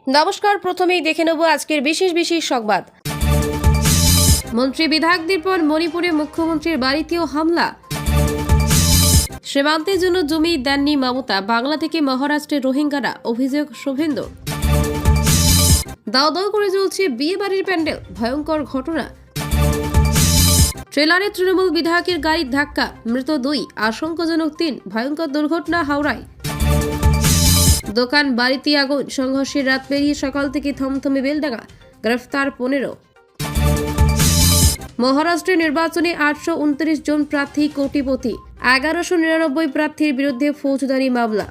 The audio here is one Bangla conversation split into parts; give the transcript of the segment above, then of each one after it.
নমস্কার, প্রথমেই দেখে নেব আজকের বিশেষ সংবাদ। মন্ত্রী বিধায়কদের পর মণিপুরে মুখ্যমন্ত্রীর বাড়িতেও হামলা। সীমান্তের জন্য জমি দেননি মমতা, বাংলা থেকে মহারাষ্ট্রের রোহিঙ্গারা, অভিযোগ শুভেন্দুর। দাও দাও করে চলছে বিয়ে বাড়ির প্যান্ডেল, ভয়ঙ্কর ঘটনা। ট্রেলারে তৃণমূল বিধায়কের গাড়ির ধাক্কা, মৃত 2, আশঙ্কাজনক 3, ভয়ঙ্কর দুর্ঘটনা হাওড়ায়। দোকান বাড়িতে আগুন, সংঘর্ষের রাত পেরিয়ে সকাল থেকে থমথমে বেলডাঙ্গা, গ্রেফতার 15। মহারাষ্ট্রের নির্বাচনে 829 জন প্রার্থী কোটিপতি, 1199 প্রার্থীর বিরুদ্ধে ফৌজদারি মামলা।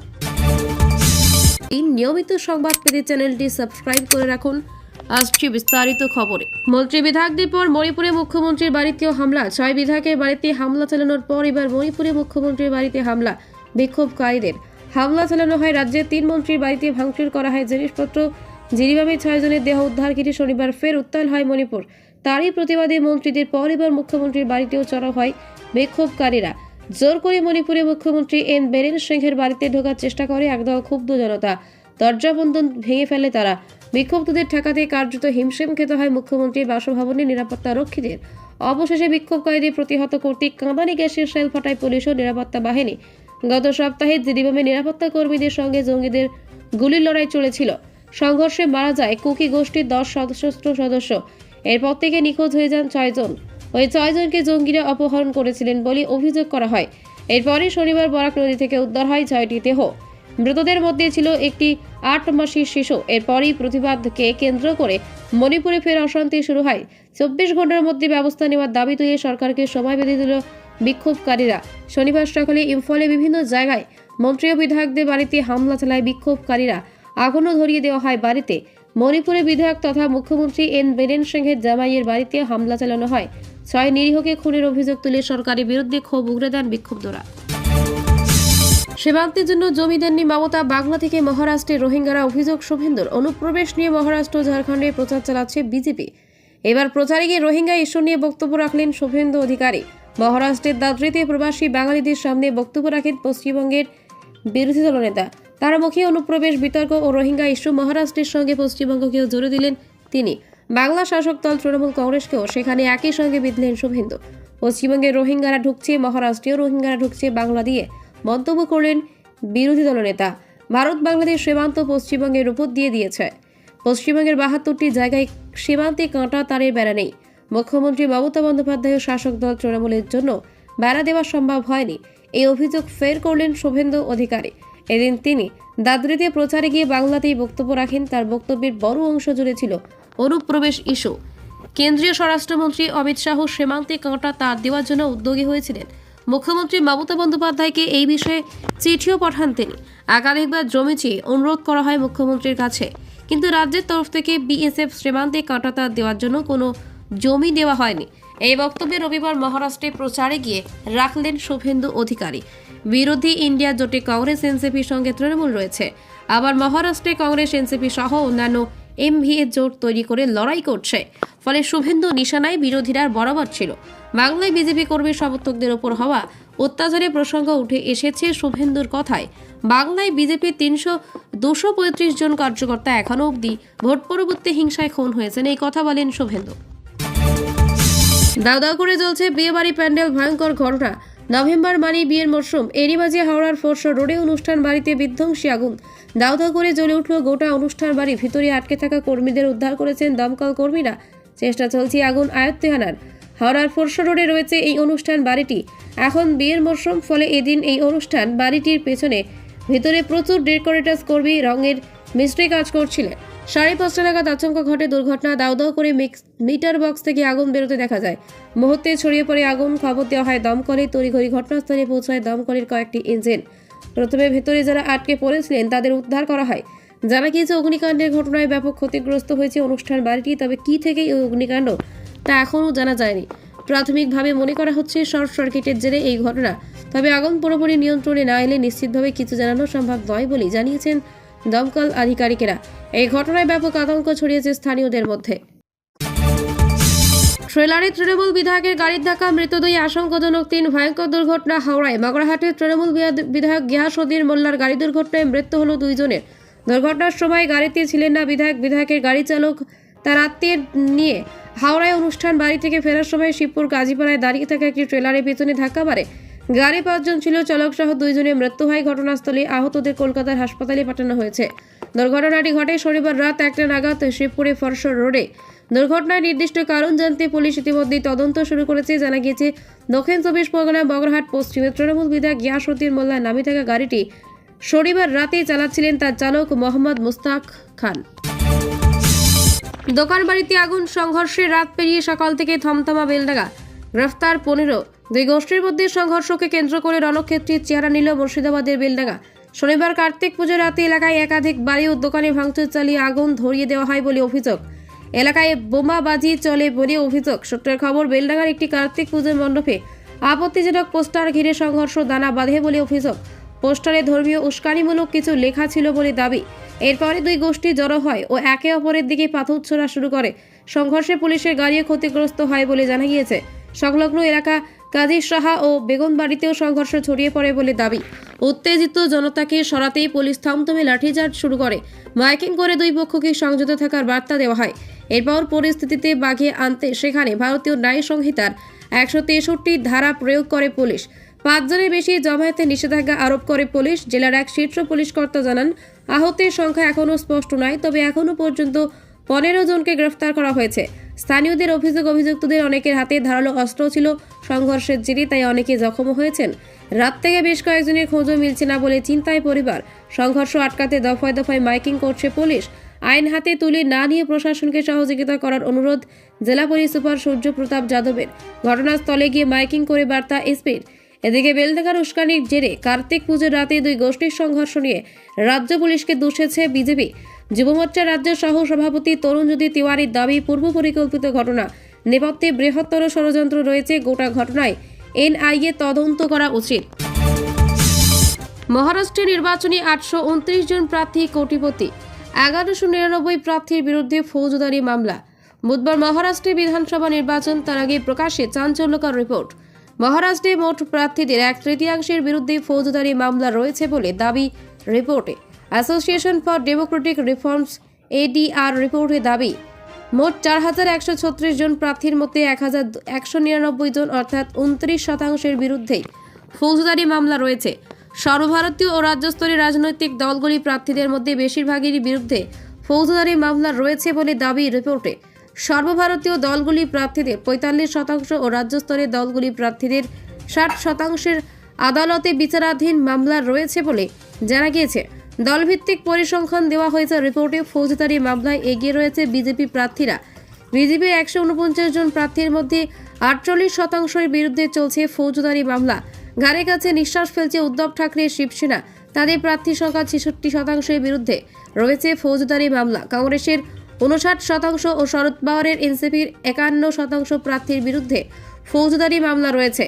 এই নিয়মিত সংবাদ পেতে চ্যানেলটি সাবস্ক্রাইব করে রাখুন। আসছে বিস্তারিত খবরে। মন্ত্রী বিধায়কদের পর মণিপুরে মুখ্যমন্ত্রীর বাড়িতেও হামলা। 6 বিধায়কের বাড়িতে হামলা চালানোর পর এবার মণিপুরে মুখ্যমন্ত্রীর বাড়িতে হামলা। বিক্ষোভকারীদের হামলা চালানো হয়। রাজ্যের 3 মন্ত্রীর বাড়িতে ভাঙচুর করা হয় জিনিসপত্র। জিরিবামে 6 জনের দেহ উদ্ধার ঘিরে শনিবার ফের উত্তাল হয় মণিপুর। তারই প্রতিবাদে মন্ত্রীদের পর এবার মুখ্যমন্ত্রীর বাড়িতেও চড়াও হয় বিক্ষোভকারীরা। জোর করে মণিপুরে মুখ্যমন্ত্রী এন বীরেন সিংহের বাড়িতে ঢোকার চেষ্টা করে একদল ক্ষুব্ধ জনতা। দরজা বন্ধন ভেঙে ফেলে তারা। বিক্ষুব্ধদের ঠেকাতে কার্যত হিমশিম খেতে হয় মুখ্যমন্ত্রীর বাসভবনের নিরাপত্তা রক্ষীদের। অবশেষে বিক্ষোভকারীদের প্রতিহত করতে কাঁদানে গ্যাসের শেল ফাটায় পুলিশ ও নিরাপত্তা বাহিনী। গত সপ্তাহে জিরিবামে নিরাপত্তা কর্মীদের সঙ্গে জঙ্গিদের গুলির লড়াই চলেছিল। সংঘর্ষে মারা যায় কুকি গোষ্ঠীর 10 সশস্ত্র সদস্য। এরপর থেকে নিখোঁজ হয়ে যান 6 জন। ওই 6 জনকে জঙ্গিরা অপহরণ করেছিলেন বলে অভিযোগ করা হয়। এরপরই শনিবার বরাক নদী থেকে উদ্ধার হয় 6টি দেহ। মৃতদের মধ্যে ছিল একটি 8 মাসের শিশু। এরপরই প্রতিবাদকে কেন্দ্র করে মণিপুরে ফের অশান্তি শুরু হয়। 24 ঘন্টার মধ্যে ব্যবস্থা নেওয়ার দাবি তুলে সরকারকে সময় বেঁধে দিল বিক্ষোভকারীরা। শনিবার সকালে ইম্ফলে বিভিন্ন জায়গায় মন্ত্রী ও বিধায়কদের বাড়িতে হামলা চালায় বিক্ষোভকারীরা। আগুনও ধরিয়ে দেওয়া হয় বাড়িতে। মণিপুরে বিধায়ক তথা মুখ্যমন্ত্রী এন বীরেন সিংহের জামাইয়ের বাড়িতে হামলা চালানো হয়। 6 নিরীহকে খুনের অভিযোগ তুলে সরকারের বিরুদ্ধে ক্ষোভ উগরে দেন বিক্ষুব্ধরা। সীমান্তের জন্য জমি দেননি মমতা, বাংলা থেকে মহারাষ্ট্রের রোহিঙ্গারা, অভিযোগ শুভেন্দুর। অনুপ্রবেশ নিয়ে মহারাষ্ট্র ও ঝাড়খণ্ডে প্রচার চালাচ্ছে বিজেপি। এবার প্রচারে গিয়ে রোহিঙ্গা ইস্যু নিয়ে বক্তব্য রাখলেন শুভেন্দু অধিকারী। মহারাষ্ট্রের দাদরিতে প্রবাসী বাঙালিদের সামনে বক্তব্য রাখেন পশ্চিমবঙ্গের বিরোধী দলনেতা। তার মুখে অনুপ্রবেশ, বিতর্ক ও রোহিঙ্গা ইস্যু। মহারাষ্ট্রের সঙ্গে পশ্চিমবঙ্গকেও জুড়ে দিলেন তিনি। বাংলা শাসক দল তৃণমূল কংগ্রেসকেও সেখানে একই সঙ্গে বিঁধলেন শুভেন্দু। পশ্চিমবঙ্গে রোহিঙ্গারা ঢুকছে, মহারাষ্ট্রেও রোহিঙ্গারা ঢুকছে বাংলা দিয়ে মন্তব্য করলেন বিরোধী দলনেতা। ভারত বাংলাদেশ সীমান্ত পশ্চিমবঙ্গের উপর দিয়ে দিয়েছে। পশ্চিমবঙ্গের 72টি জায়গায় সীমান্তে কাঁটা তারের বেড়া নেই। মুখ্যমন্ত্রী মমতা বন্দ্যোপাধ্যায় শাসক দল তৃণমূলের জন্য বেড়া দেওয়া সম্ভব হয়নি, এই অভিযোগ ফের করলেন শুভেন্দু অধিকারী। এদিন তিনি দাদরিতে প্রচারে গিয়ে বাংলাতেই বক্তব্য রাখেন। তার বক্তব্যের বড় অংশ জুড়ে ছিল অনুপ্রবেশ ইস্যু। কেন্দ্রীয় স্বরাষ্ট্রমন্ত্রী অমিত শাহ সীমান্তে কাঁটা তার দেওয়ার জন্য উদ্যোগী হয়েছিলেন। মুখ্যমন্ত্রী মমতা বন্দ্যোপাধ্যায়কে এই বিষয়ে চিঠিও পাঠান তিনি। একাধিকবার জমি চেয়ে অনুরোধ করা হয় মুখ্যমন্ত্রীর কাছে, কিন্তু রাজ্যের তরফ থেকে বিএসএফ সীমান্তে কাঁটা তার দেওয়ার জন্য কোনো জমি দেওয়া হয়নি। এই বক্তব্যে রবিবার মহারাষ্ট্রে প্রচারে গিয়ে রাখলেন শুভেন্দু অধিকারী। বিরোধী ইন্ডিয়া জোটে কংগ্রেস এনসিপির সঙ্গে তৃণমূল রয়েছে। আবার মহারাষ্ট্রে কংগ্রেস এনসিপি সহ অন্যান্য এমভিএ জোট তৈরি করে লড়াই করছে। ফলে শুভেন্দু নিশানায় বিরোধীরা বরাবর ছিল। বাংলায় বিজেপি কর্মী সমর্থকদের ওপর হওয়া অত্যাচারের প্রসঙ্গ উঠে এসেছে শুভেন্দুর কথায়। বাংলায় বিজেপির 235 জন কার্যকর্তা এখনও অবধি ভোট পরবর্তী হিংসায় খুন হয়েছেন, এই কথা বলেন শুভেন্দু। দাও দাও করে চলছে বিয়েবাড়ি প্যান্ডেল, ভয়ঙ্কর ঘটনা। নভেম্বর মানে বিয়ের মরশুম। এরই মাঝে হাওড়ার ফোর্স রোডে অনুষ্ঠান বাড়িতে বিধ্বংসী আগুন। দাও দাও করে জ্বলে উঠল গোটা অনুষ্ঠান বাড়ি। ভিতরে আটকে থাকা কর্মীদের উদ্ধার করেছেন দমকল কর্মীরা। চেষ্টা চলছে আগুন আয়ত্তে আনার। হাওড়ার ফোর্স রোডে রয়েছে এই অনুষ্ঠান বাড়িটি। এখন বিয়ের মরশুম, ফলে এদিন এই অনুষ্ঠান বাড়িটির পেছনে ভিতরে প্রচুর ডেকোরেটার্স কর্মী রঙের মিস্ত্রি কাজ করছিলেন। 5:30 নাগাদ আচমকা ঘটে দুর্ঘটনা। দাও দাও করে মিটার বক্স থেকে আগুন বেরোতে দেখা যায়। মুহূর্তে ছড়িয়ে পড়ে আগুন। খবর দেওয়া হয় দমকলে। তড়িঘড়ি ঘটনাস্থলে পৌঁছায় দমকলের কয়েকটি ইঞ্জিন। প্রথমে ভেতরে যারা আটকে পড়েছিলেন তাদের উদ্ধার করা হয়। জানা গিয়েছে অগ্নিকাণ্ডের ঘটনায় ব্যাপক ক্ষতিগ্রস্ত হয়েছে অনুষ্ঠান বাড়িটি। তবে কি থেকে এই অগ্নিকাণ্ড তা এখনও জানা যায়নি। প্রাথমিকভাবে মনে করা হচ্ছে শর্ট সার্কিটের জেরে এই ঘটনা। তবে আগুন পুরোপুরি নিয়ন্ত্রণে না এলে নিশ্চিতভাবে কিছু জানানো সম্ভব নয় বলে জানিয়েছেন দমকল আধিকারিকেরা। এই ঘটনায় ব্যাপক আতঙ্ক ছড়িয়েছে স্থানীয়দের মধ্যে। ট্রেলারে তৃণমূল বিধায়কের গাড়ির ধাক্কা, মৃত 2, আশঙ্কাজনক 3, ভয়ঙ্কর দুর্ঘটনা হাওড়ায়। মগরাহাটের তৃণমূল বিধায়ক গিয়াসউদ্দিন মোল্লার গাড়ি দুর্ঘটনায় মৃত্যু হল 2 জনের। দুর্ঘটনার সময় গাড়িতে ছিলেন না বিধায়কের গাড়ি চালক তার আত্মীয় নিয়ে হাওড়ায় অনুষ্ঠান বাড়ি থেকে ফেরার সময় শিবপুর গাজীপাড়ায় দাঁড়িয়ে থাকা একটি ট্রেলারের পেছনে ধাক্কা মারে। গাড়ি ৫ জন ছিল, চালক সহ 2 জনের মৃত্যু হয়। ঘটনাস্থলে আহতদের কলকাতার হাসপাতালে পাঠানো হয়েছে। দুর্ঘটনাটি ঘটে শনিবার রাত 1টা নাগাদ শিবপুরে ফরসর রোডে। দুর্ঘটনার নির্দিষ্ট কারণ জানতে পুলিশ ইতিমধ্যেই তদন্ত শুরু করেছে। জানা গিয়েছে, দক্ষিণ 24 পরগনা বগরহাট পশ্চিমে তৃণমূল বিধায়ক গিয়াসউদ্দিন মোল্লার নামে থাকা গাড়িটি শনিবার রাতে চালাচ্ছিলেন তার চালক মোহাম্মদ মুস্তাক খান। দোকান বাড়িতে আগুন, সংঘর্ষে রাত পেরিয়ে সকাল থেকে থমথমা বেলডাঙ্গা। গ্রেফতার 15। দুই গোষ্ঠীর মধ্যে সংঘর্ষকে কেন্দ্র করে রণক্ষেত্রের চেহারা নিল মুর্শিদাবাদের বেলডাঙ্গা। শনিবার কার্তিক পুজোর রাতে এলাকায় একাধিক বাড়ি ও দোকানে ভাঙচুর চালিয়ে আগুন ধরিয়ে দেওয়া হয় বলে অভিযোগ। এলাকায় বোমাবাজি চলে বলে অভিযোগ। সূত্রের খবর, বেলডাঙ্গার একটি কার্তিক পুজোর মণ্ডপে আপত্তিজনক পোস্টার ঘিরে সংঘর্ষ দানা বাঁধে বলে অভিযোগ। পোস্টারে ধর্মীয় উস্কানিমূলক কিছু লেখা ছিল বলে দাবি। এরপরে দুই গোষ্ঠী জড়ো হয় ও একে অপরের দিকে পাথর ছোড়া শুরু করে। সংঘর্ষে পুলিশের গাড়িও ক্ষতিগ্রস্ত হয় বলে জানা গিয়েছে। সংলগ্ন এলাকা কাজী সাহা ও বেগুনবাড়িতেও সংঘর্ষ ছড়িয়ে পড়ে বলে দাবি। উত্তেজিত জনতাকে সরাতেই পুলিশ থমথমে লাঠিচার্জ শুরু করে। মাইকিং করে দুই পক্ষকে সংযত থাকার বার্তা দেওয়া হয়। এরপর পরিস্থিতিতে বাঘে আনতে সেখানে ভারতীয় ন্যায় সংহিতার 163 ধারা প্রয়োগ করে পুলিশ। 5 জনের বেশি জমায়েতে নিষেধাজ্ঞা আরোপ করে পুলিশ। জেলার এক শীর্ষ পুলিশ কর্তা জানান, আহতের সংখ্যা এখনও স্পষ্ট নয়, তবে এখনও পর্যন্ত 15 জনকে গ্রেফতার করা হয়েছে। স্থানীয়দের অভিযোগ, অভিযুক্তদের অনেকের হাতে ধারালো অস্ত্র ছিল। সংঘর্ষের জেরে তাই অনেকে জখম হয়েছেন। রাত থেকে বেশ কয়েকজনের খোঁজও মিলছে না বলে চিন্তায় পরিবার। সংঘর্ষ আটকাতে দফায় দফায় মাইকিং করছে পুলিশ। আইন হাতে তুলে না নিয়ে প্রশাসনকে সহযোগিতা করার অনুরোধ জেলা পুলিশ সুপার সূর্য প্রতাপ যাদবের। ঘটনাস্থলে গিয়ে মাইকিং করে বার্তা এসপির। এদিকে বেলডাঙ্গার উস্কানির জেরে কার্তিক পুজোর রাতে দুই গোষ্ঠীর সংঘর্ষ নিয়ে রাজ্য পুলিশকে দোষেছে বিজেপি। যুব মোর্চার রাজ্য সহ সভাপতি তরুণজ্যোতি তিওয়ারির দাবি, পূর্ব পরিকল্পিত ঘটনা, নেপথ্যে বৃহত্তর ষড়যন্ত্র রয়েছে। গোটা ঘটনায় এনআইএ তদন্ত করা উচিত। মহারাষ্ট্রে নির্বাচনী 829 জন প্রার্থী কোটিপতি, 1199 প্রার্থীর বিরুদ্ধে ফৌজদারি মামলা। বুধবার মহারাষ্ট্রে বিধানসভা নির্বাচন, তার আগে প্রকাশ্যে চাঞ্চল্যকর রিপোর্ট। মহারাষ্ট্রে মোট প্রার্থীদের 1/3 বিরুদ্ধে ফৌজদারি মামলা রয়েছে বলে দাবি রিপোর্টে। Association for Democratic reforms ADR রিপোর্টে দাবি, মোট 4136 জন প্রার্থীর মধ্যে 1199 জন অর্থাৎ 29% বিরুদ্ধেই ফৌজদারি মামলা রয়েছে। সর্বভারতীয় ও রাজ্যস্তরের রাজনৈতিক দলগুলি প্রার্থীদের মধ্যে বেশিরভাগেরই বিরুদ্ধে ফৌজদারি মামলা রয়েছে বলে দাবি রিপোর্টে। সর্বভারতীয় দলগুলি প্রার্থীদের 45% ও রাজ্যস্তরের দলগুলি প্রার্থীদের 60% আদালতে বিচারাধীন মামলা রয়েছে বলে জানা গিয়েছে। দলভিত্তিক পরিসংখ্যান দেওয়া হয়েছে রিপোর্টে। ফৌজদারি মামলায় এগিয়ে রয়েছে বিজেপি প্রার্থীরা। বিজেপির 149 জন প্রার্থীর মধ্যে 48%-এর বিরুদ্ধে চলছে ফৌজদারি মামলা। ঘাড়ে কাছে নিঃশ্বাস ফেলছে উদ্ধব ঠাকরে শিবসেনা। তাদের প্রার্থী সংখ্যা 66%-এর বিরুদ্ধে রয়েছে ফৌজদারি মামলা। কংগ্রেসের 59% ও শরদ পাওয়ারের এনসিপির 51% প্রার্থীর বিরুদ্ধে ফৌজদারি মামলা রয়েছে।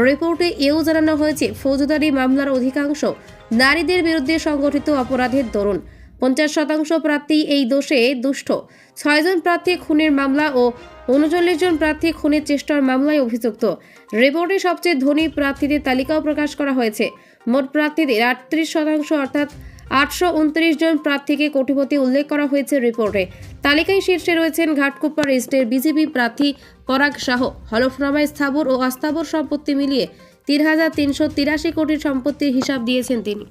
রিপোর্টে এও জানানো হয়েছে, ফৌজদারি মামলার অধিকাংশ নারীদের বিরুদ্ধে সংগঠিত অপরাধের দরুন। 50% প্রার্থী এই দোষে দুষ্ট। 6 জন প্রার্থী খুনের মামলা ও 39 জন প্রার্থী খুনের চেষ্টার মামলায় অভিযুক্ত। রিপোর্টে সবচেয়ে ধনী প্রার্থীদের তালিকাও প্রকাশ করা হয়েছে। মোট প্রার্থীদের 38% অর্থাৎ 829 জন প্রার্থীকে কোটিপতি উল্লেখ করা হয়েছে রিপোর্টে। তালিকায় শীর্ষে রয়েছেন ঘাটকোপ্পার ইস্টের বিজেপি প্রার্থী পরাগ শাহ। হলফনামায় স্থাবর ও অস্থাবর সম্পত্তি মিলিয়ে 3,383 কোটির সম্পত্তির হিসাব দিয়েছেন তিনি।